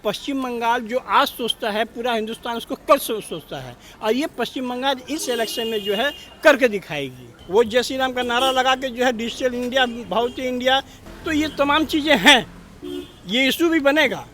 पश्चिम बंगाल जो आज सोचता है पूरा हिंदुस्तान उसको कल सोचता है, और ये पश्चिम बंगाल इस इलेक्शन में जो है करके दिखाएगी। वो जय श्री राम का नारा लगा के जो है डिजिटल इंडिया, भौतिक इंडिया, तो ये तमाम चीज़ें हैं, ये इशू भी बनेगा।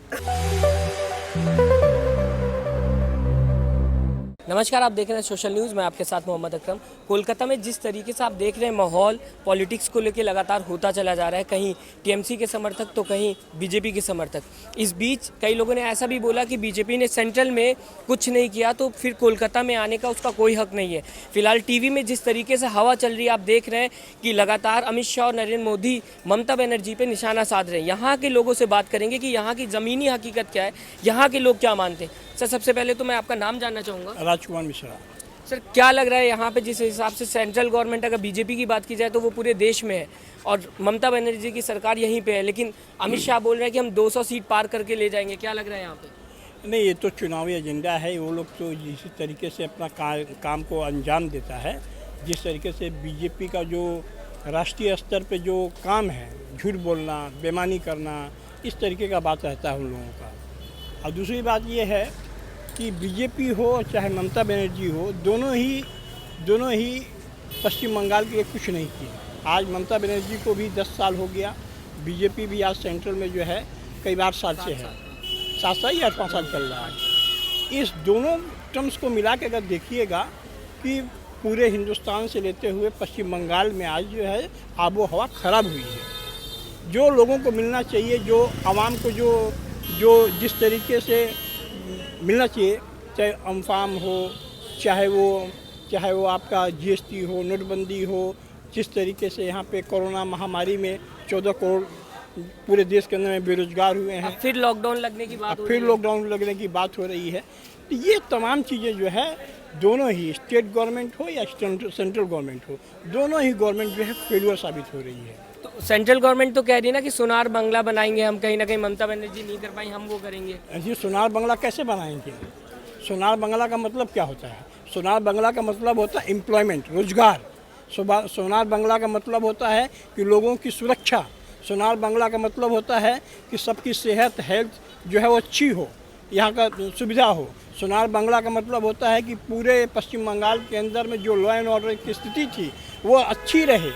नमस्कार, आप देख रहे हैं सोशल न्यूज़। मैं आपके साथ मोहम्मद अकरम। कोलकाता में जिस तरीके से आप देख रहे हैं माहौल पॉलिटिक्स को लेकर लगातार होता चला जा रहा है, कहीं टीएमसी के समर्थक तो कहीं बीजेपी के समर्थक। इस बीच कई लोगों ने ऐसा भी बोला कि बीजेपी ने सेंट्रल में कुछ नहीं किया तो फिर कोलकाता में आने का उसका कोई हक नहीं है। फिलहाल टीवी में जिस तरीके से हवा चल रही है, आप देख रहे हैं कि लगातार अमित शाह और नरेंद्र मोदी ममता बनर्जी पर निशाना साध रहे हैं। यहाँ के लोगों से बात करेंगे कि यहाँ की ज़मीनी हकीकत क्या है, यहाँ के लोग क्या मानते हैं। सर, सबसे पहले तो मैं आपका नाम जानना चाहूँगा। राजकुमार मिश्रा। सर, क्या लग रहा है यहाँ पे जिस हिसाब से सेंट्रल गवर्नमेंट, अगर बीजेपी की बात की जाए तो वो पूरे देश में है और ममता बनर्जी की सरकार यहीं पे है, लेकिन अमित शाह बोल रहे हैं कि हम 200 सीट पार करके ले जाएंगे। क्या लग रहा है यहाँ पे? नहीं, ये तो चुनावी एजेंडा है। वो लोग तो जिस तरीके से अपना काम को अंजाम देता है, जिस तरीके से बीजेपी का जो राष्ट्रीय स्तर पे जो काम है, झूठ बोलना, बेईमानी करना, इस तरीके का बात रहता है उन लोगों का। और दूसरी बात ये है कि बीजेपी हो चाहे ममता बनर्जी हो, दोनों ही पश्चिम बंगाल के लिए कुछ नहीं किए। आज ममता बनर्जी को भी 10 साल हो गया, बीजेपी भी आज सेंट्रल में जो है कई बार साल से है, 7 साल या 5 साल चल रहा है। इस दोनों टर्म्स को मिला के अगर देखिएगा कि पूरे हिंदुस्तान से लेते हुए पश्चिम बंगाल में आज जो है आबो हवा ख़राब हुई है। जो लोगों को मिलना चाहिए, जो आवाम को जो जिस तरीके से मिलना चाहिए, चाहे अम्फाम हो, चाहे वो आपका जीएसटी हो, नोटबंदी हो, जिस तरीके से यहाँ पे कोरोना महामारी में 14 करोड़ पूरे देश के अंदर में बेरोजगार हुए हैं, फिर लॉकडाउन लगने की बात हो रही है। फिर लॉकडाउन लगने की बात हो रही है। तो ये तमाम चीज़ें जो है दोनों ही स्टेट गवर्नमेंट हो या सेंट्रल गवर्नमेंट हो, दोनों ही गवर्नमेंट जो है फेलियर साबित हो रही है। तो सेंट्रल गवर्नमेंट तो कह रही है ना कि सोनार बंगला बनाएंगे हम, कहीं ना कहीं ममता बनर्जी नहीं कर पाई, हम वो करेंगे। जी, सोनार बंगला कैसे बनाएंगे? सोनार बंगला का मतलब क्या होता है? सोनार बंगला का मतलब होता है एम्प्लॉयमेंट, रोजगार। सोनार बंगला का मतलब होता है कि लोगों की सुरक्षा। सोनार बंगला का मतलब होता है कि सबकी सेहत, हेल्थ जो है वो अच्छी हो, यहाँ का सुविधा हो। सोनार बंगला का मतलब होता है कि पूरे पश्चिम बंगाल के अंदर में जो लॉ एंड ऑर्डर की स्थिति थी वो अच्छी रहे।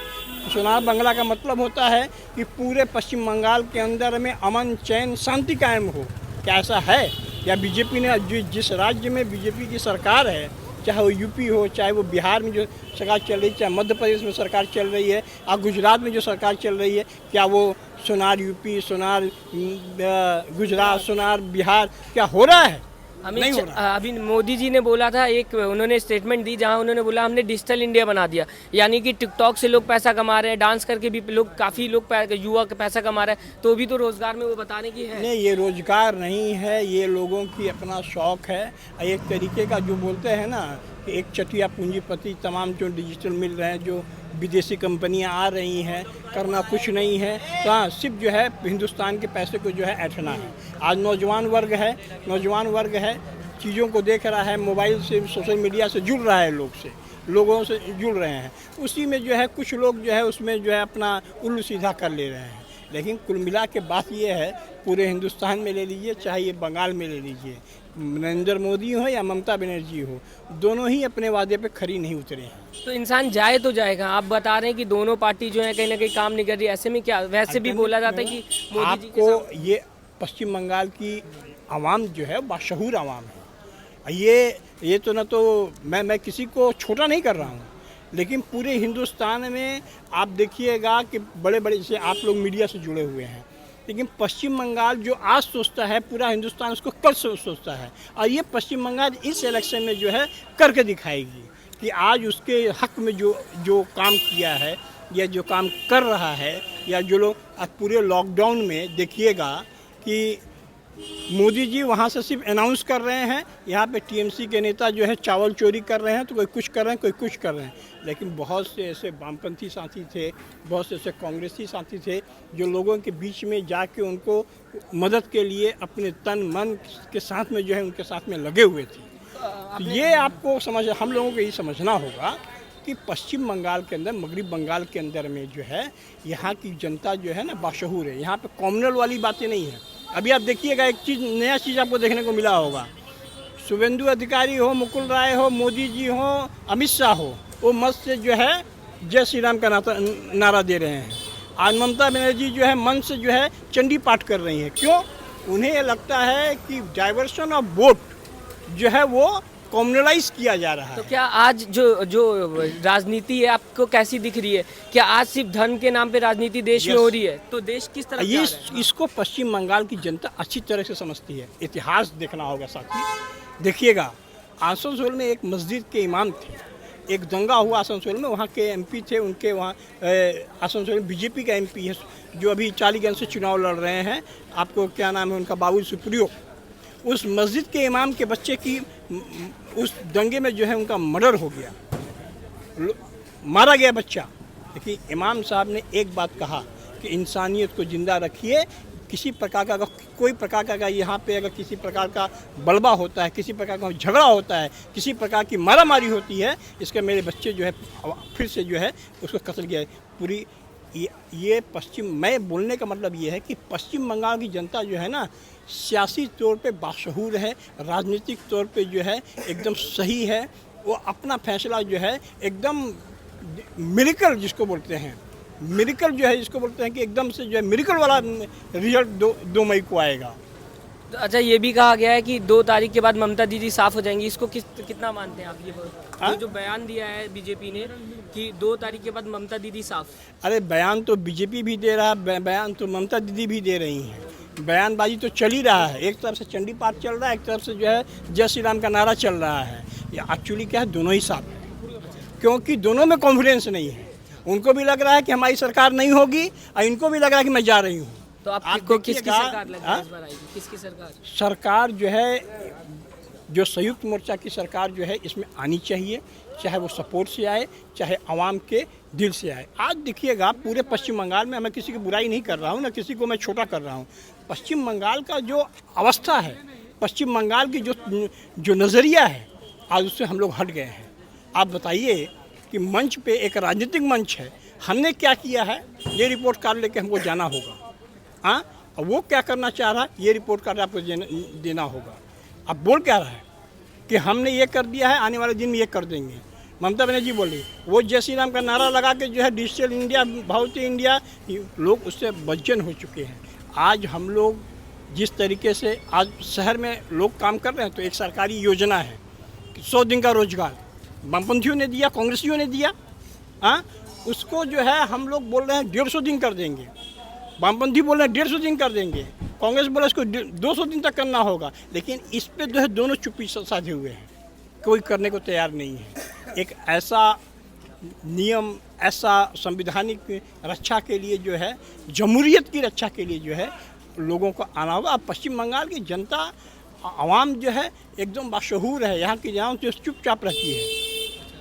सोनार बंगला का मतलब होता है कि पूरे पश्चिम बंगाल के अंदर में अमन, चैन, शांति कायम हो। क्या ऐसा है? या बीजेपी ने जिस राज्य में बीजेपी की सरकार है, चाहे वो यूपी हो, चाहे वो बिहार में जो सरकार चल रही है, चाहे मध्य प्रदेश में सरकार चल रही है, और गुजरात में जो सरकार चल रही है, क्या वो सोनार यूपी, सोनार गुजरात, सोनार बिहार क्या हो रहा है? नहीं हो रहा। अभी मोदी जी ने बोला था, एक उन्होंने स्टेटमेंट दी जहां उन्होंने बोला हमने डिजिटल इंडिया बना दिया, यानी कि टिकटॉक से लोग पैसा कमा रहे हैं, डांस करके भी लोग, काफ़ी लोग युवा पैसा कमा रहे हैं, तो भी तो रोजगार में वो बताने की है। नहीं, ये रोजगार नहीं है, ये लोगों की अपना शौक है। एक तरीके का जो बोलते हैं ना कि एक चटिया पूंजीपति, तमाम जो डिजिटल मिल रहे हैं, जो विदेशी कंपनियां आ रही हैं, करना कुछ नहीं है, तो हाँ सिर्फ जो है हिंदुस्तान के पैसे को जो है ऐठना है। आज नौजवान वर्ग है चीज़ों को देख रहा है, मोबाइल से, सोशल मीडिया से जुड़ रहा है, लोगों से जुड़ रहे हैं। उसी में जो है कुछ लोग जो है उसमें जो है अपना उल्लू सीधा कर ले रहे हैं। लेकिन कुल मिला के बात ये है, पूरे हिंदुस्तान में ले लीजिए, चाहे ये बंगाल में ले लीजिए, नरेंद्र मोदी हो या ममता बनर्जी हो, दोनों ही अपने वादे पे खरी नहीं उतरे हैं। तो इंसान जाए तो जाएगा। आप बता रहे हैं कि दोनों पार्टी जो है कहीं ना कहीं काम नहीं कर रही, ऐसे में क्या? वैसे भी बोला जाता है कि मोदी जी आपको ये पश्चिम बंगाल की आवाम जो है बाशऊर आवाम है। ये तो ना, तो मैं किसी को छोटा नहीं कर रहा हूँ, लेकिन पूरे हिंदुस्तान में आप देखिएगा कि बड़े जैसे आप लोग मीडिया से जुड़े हुए हैं, लेकिन पश्चिम बंगाल जो आज सोचता है पूरा हिंदुस्तान उसको कल सोचता है, और ये पश्चिम बंगाल इस इलेक्शन में जो है करके दिखाएगी कि आज उसके हक में जो काम किया है या जो काम कर रहा है, या जो लोग आज पूरे लॉकडाउन में देखिएगा कि मोदी जी वहाँ से सिर्फ अनाउंस कर रहे हैं, यहाँ पे टीएमसी के नेता जो है चावल चोरी कर रहे हैं, तो कोई कुछ कर रहे हैं, कोई कुछ कर रहे हैं। लेकिन बहुत से ऐसे वामपंथी साथी थे, बहुत से ऐसे कांग्रेसी साथी थे जो लोगों के बीच में जाके उनको मदद के लिए अपने तन मन के साथ में जो है उनके साथ में लगे हुए थे। तो ये आपको हम लोगों को ये समझना होगा कि पश्चिम बंगाल के अंदर, मगरबी बंगाल के अंदर में जो है यहाँ की जनता जो है ना बाशऊर है। यहाँ पे कॉमनल वाली बातें नहीं है। अभी आप देखिएगा एक चीज़, नया चीज़ आपको देखने को मिला होगा। शुभेंदु अधिकारी हो, मुकुल राय हो, मोदी जी हो, अमित शाह हो, वो मंच से जो है जय श्री राम का नारा दे रहे हैं। आज ममता बनर्जी जो है मंच से जो है चंडी पाठ कर रही हैं। क्यों? उन्हें ये लगता है कि डाइवर्शन ऑफ वोट जो है वो कम्युनलाइज किया जा रहा है। तो क्या आज जो राजनीति है आपको कैसी दिख रही है? क्या आज सिर्फ धर्म के नाम पे राजनीति देश में हो रही है? तो देश किस तरफ जा रहा है? इसको पश्चिम बंगाल की जनता अच्छी तरह से समझती है। इतिहास देखना होगा साथी। देखिएगा, आसनसोल में एक मस्जिद के इमाम थे, एक दंगा हुआ आसनसोल में, वहाँ के एमपी थे, उनके वहाँ आसनसोल में बीजेपी का एमपी है जो अभी चालीगंज से चुनाव लड़ रहे हैं। आपको क्या नाम है उनका? बाबुल सुप्रियो। उस मस्जिद के इमाम के बच्चे की उस दंगे में जो है उनका मर्डर हो गया, मारा गया बच्चा। देखिए, इमाम साहब ने एक बात कहा कि इंसानियत को ज़िंदा रखिए। किसी प्रकार का अगर कोई प्रकार का यहाँ पे अगर किसी प्रकार का बलबा होता है, किसी प्रकार का झगड़ा होता है, किसी प्रकार की मारामारी होती है, इसका मेरे बच्चे जो है फिर से जो है उसको कत्ल किया है। पूरी ये पश्चिम, मैं बोलने का मतलब ये है कि पश्चिम बंगाल की जनता जो है ना, सियासी तौर पे बाशऊर है, राजनीतिक तौर पे जो है एकदम सही है। वो अपना फैसला जो है एकदम मिरेकल जिसको बोलते हैं, मिरेकल जो है जिसको बोलते हैं कि एकदम से जो है मिरेकल वाला रिजल्ट 2 मई को आएगा। तो अच्छा, ये भी कहा गया है कि 2 तारीख के बाद ममता दीदी साफ हो जाएंगी। इसको कितना मानते हैं आप? ये जो बयान दिया है बीजेपी ने कि 2 तारीख के बाद ममता दीदी साफ। अरे बयान तो बीजेपी भी दे रहा है, बयान तो ममता दीदी भी दे रही हैं। बयानबाजी तो चल ही रहा है। एक तरफ से चंडी पाठ चल रहा है, एक तरफ से जो है जय श्री राम का नारा चल रहा है। ये एक्चुअली क्या है, दोनों ही साफ है, क्योंकि दोनों में कॉन्फिडेंस नहीं है। उनको भी लग रहा है कि हमारी सरकार नहीं होगी और इनको भी लग रहा है कि मैं जा रही हूँ। तो आपको किसकी सरकार लग रही है इस बार आएगी? किसकी सरकार? सरकार जो है, जो संयुक्त मोर्चा की सरकार जो है इसमें आनी चाहिए, चाहे वो सपोर्ट से आए, चाहे आवाम के दिल से आए। आज देखिएगा पूरे पश्चिम बंगाल में, मैं किसी की बुराई नहीं कर रहा हूँ, ना किसी को मैं छोटा कर रहा हूँ। पश्चिम बंगाल का जो अवस्था है, पश्चिम बंगाल की जो नज़रिया है, आज उससे हम लोग हट गए हैं। आप बताइए कि मंच पे एक राजनीतिक मंच है, हमने क्या किया है, ये रिपोर्ट कार्ड लेके हमको जाना होगा। हाँ, और वो क्या करना चाह रहा है, ये रिपोर्ट कार्ड आपको देना होगा। अब बोल क्या रहा है कि हमने ये कर दिया है, आने वाले दिन में ये कर देंगे। ममता बनर्जी बोली, वो जय श्री राम का नारा लगा के जो है डिजिटल इंडिया, भारतीय इंडिया, लोग उससे बज्जन हो चुके हैं। आज हम लोग जिस तरीके से आज शहर में लोग काम कर रहे हैं, तो एक सरकारी योजना है 100 दिन का रोजगार, वामपंथियों ने दिया, कांग्रेसियों ने दिया। हाँ, उसको जो है हम लोग बोल रहे हैं 150 दिन कर देंगे, वामपंथी बोल रहे हैं 150 दिन कर देंगे, कांग्रेस बोला इसको 200 दिन तक करना होगा। लेकिन इस पे जो है दोनों चुप्पी साधे हुए हैं, कोई करने को तैयार नहीं है। एक ऐसा नियम, ऐसा संविधानिक रक्षा के लिए जो है, जमहूरियत की रक्षा के लिए जो है लोगों को आना होगा। अब पश्चिम बंगाल की जनता, आवाम जो है एकदम बाशऊर है, यहाँ की जनता जो चुपचाप रहती है।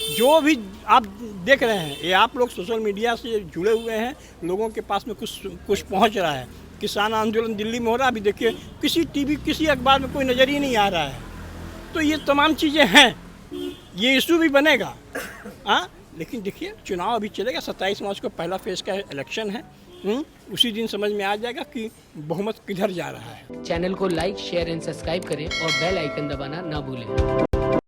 जो भी आप देख रहे हैं, ये आप लोग सोशल मीडिया से जुड़े हुए हैं, लोगों के पास में कुछ पहुँच रहा है। किसान आंदोलन दिल्ली में हो रहा है, अभी देखिए किसी टीवी, किसी अखबार में कोई नज़र ही नहीं आ रहा है। तो ये तमाम चीज़ें हैं, ये इशू भी बनेगा। हाँ, लेकिन देखिए चुनाव अभी चलेगा, 27 मार्च को पहला फेज का इलेक्शन है। उसी दिन समझ में आ जाएगा कि बहुमत किधर जा रहा है। चैनल को लाइक, शेयर एंड सब्सक्राइब करें और बेल आइकन दबाना ना भूलें।